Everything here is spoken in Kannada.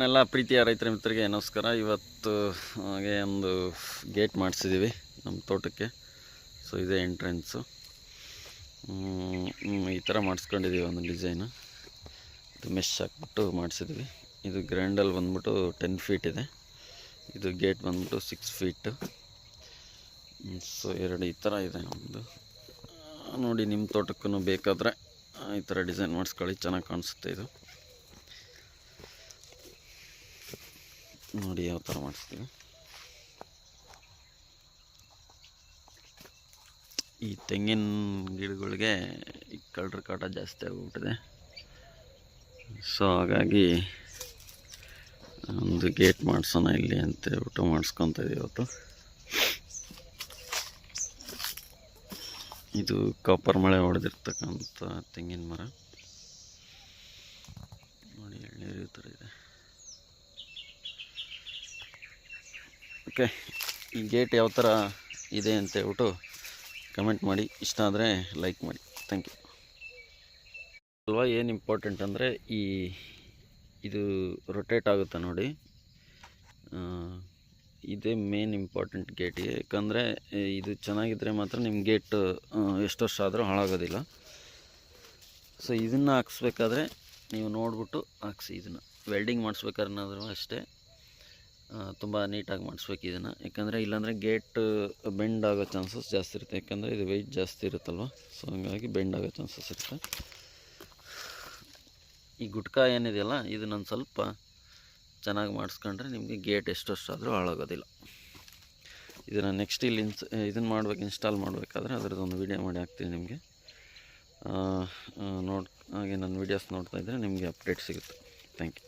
ಎಲ್ಲ ಪ್ರೀತಿಯ ರೈತರ ಮಿತ್ರರಿಗೆ ನಮಸ್ಕಾರ. ಇವತ್ತು ಹಾಗೆ ಒಂದು ಗೇಟ್ ಮಾಡಿಸಿದ್ದೀವಿ ನಮ್ಮ ತೋಟಕ್ಕೆ. ಸೊ ಇದೇ ಎಂಟ್ರೆನ್ಸು. ಈ ಥರ ಮಾಡಿಸ್ಕೊಂಡಿದ್ದೀವಿ ಒಂದು ಡಿಸೈನು. ಇದು ಮೆಶ್ ಹಾಕ್ಬಿಟ್ಟು ಮಾಡಿಸಿದ್ವಿ. ಇದು ಗ್ರ್ಯಾಂಡಲ್ ಬಂದ್ಬಿಟ್ಟು 10 ಫೀಟ್ ಇದೆ. ಇದು ಗೇಟ್ ಬಂದ್ಬಿಟ್ಟು 6 ಫೀಟ್. ಸೊ ಎರಡು ಈ ಥರ ಇದೆ ನಮ್ಮದು. ನೋಡಿ, ನಿಮ್ಮ ತೋಟಕ್ಕೂ ಬೇಕಾದರೆ ಈ ಥರ ಡಿಸೈನ್ ಮಾಡಿಸ್ಕೊಳ್ಳಿ, ಚೆನ್ನಾಗಿ ಕಾಣಿಸುತ್ತೆ. ಇದು ನೋಡಿ ಯಾವ ಥರ ಮಾಡಿಸ್ತೀವಿ. ಈ ತೆಂಗಿನ ಗಿಡಗಳಿಗೆ ಈ ಕಳ್ಳರ ಕಾಟ ಜಾಸ್ತಿ ಆಗಿಬಿಟ್ಟಿದೆ. ಸೊ ಹಾಗಾಗಿ ಒಂದು ಗೇಟ್ ಮಾಡಿಸೋಣ ಇಲ್ಲಿ ಅಂತ ಹೇಳ್ಬಿಟ್ಟು ಮಾಡಿಸ್ಕೊತ ಇದ್ದೀವಿ ಇವತ್ತು. ಇದು ಕಾಪರ್ ಮಳೆ ಹೊಡೆದಿರ್ತಕ್ಕಂಥ ತೆಂಗಿನ ಮರ. ನೋಡಿ, ಎಳ್ನೀರು ಈ ಥರ ಇದೆ. ಓಕೆ, ಈ ಗೇಟ್ ಯಾವ ಥರ ಇದೆ ಅಂತ ಹೇಳ್ಬಿಟ್ಟು ಕಮೆಂಟ್ ಮಾಡಿ. ಇಷ್ಟ ಆದರೆ ಲೈಕ್ ಮಾಡಿ. Thank you. ಅಲ್ವಾ, ಏನು ಇಂಪಾರ್ಟೆಂಟ್ ಅಂದರೆ ಇದು ರೊಟೇಟ್ ಆಗುತ್ತೆ ನೋಡಿ. ಇದೇ ಮೇನ್ ಇಂಪಾರ್ಟೆಂಟ್ ಗೇಟಿಗೆ. ಯಾಕಂದರೆ ಇದು ಚೆನ್ನಾಗಿದ್ದರೆ ಮಾತ್ರ ನಿಮ್ಮ ಗೇಟ್ ಎಷ್ಟು ವರ್ಷ ಆದರೂ ಹಾಳಾಗೋದಿಲ್ಲ. ಸೊ ಇದನ್ನು ಹಾಕ್ಸ್ಬೇಕಾದ್ರೆ ನೀವು ನೋಡಿಬಿಟ್ಟು ಹಾಕ್ಸಿ. ಇದನ್ನು ವೆಲ್ಡಿಂಗ್ ಮಾಡಿಸ್ಬೇಕಾದ್ರೂ ಅಷ್ಟೇ ತುಂಬ ನೀಟಾಗಿ ಮಾಡಿಸ್ಬೇಕು ಇದನ್ನು. ಯಾಕಂದರೆ ಇಲ್ಲಾಂದರೆ ಗೇಟ್ ಬೆಂಡ್ ಆಗೋ ಚಾನ್ಸಸ್ ಜಾಸ್ತಿ ಇರುತ್ತೆ. ಯಾಕಂದರೆ ಇದು ವೆಯ್ಟ್ ಜಾಸ್ತಿ ಇರುತ್ತಲ್ವ. ಸೊ ಹಂಗಾಗಿ ಬೆಂಡ್ ಆಗೋ ಚಾನ್ಸಸ್ ಇರುತ್ತೆ. ಈ ಗುಟ್ಕಾ ಏನಿದೆಯಲ್ಲ, ಇದನ್ನೊಂದು ಸ್ವಲ್ಪ ಚೆನ್ನಾಗಿ ಮಾಡಿಸ್ಕೊಂಡ್ರೆ ನಿಮಗೆ ಗೇಟ್ ಎಷ್ಟು ವರ್ಷ ಆದರೂ ಹಾಳಾಗೋದಿಲ್ಲ. ಇದನ್ನು ನೆಕ್ಸ್ಟ್ ಇಲ್ಲಿ ಇನ್ಸ್ಟಾಲ್ ಮಾಡಬೇಕಾದ್ರೆ ಅದರದ್ದೊಂದು ವೀಡಿಯೋ ಮಾಡಿ ಹಾಕ್ತೀನಿ ನಿಮಗೆ. ಹಾಗೆ ನನ್ನ ವೀಡಿಯೋಸ್ ನೋಡ್ತಾಯಿದ್ರೆ ನಿಮಗೆ ಅಪ್ಡೇಟ್ ಸಿಗುತ್ತೆ. Thank you.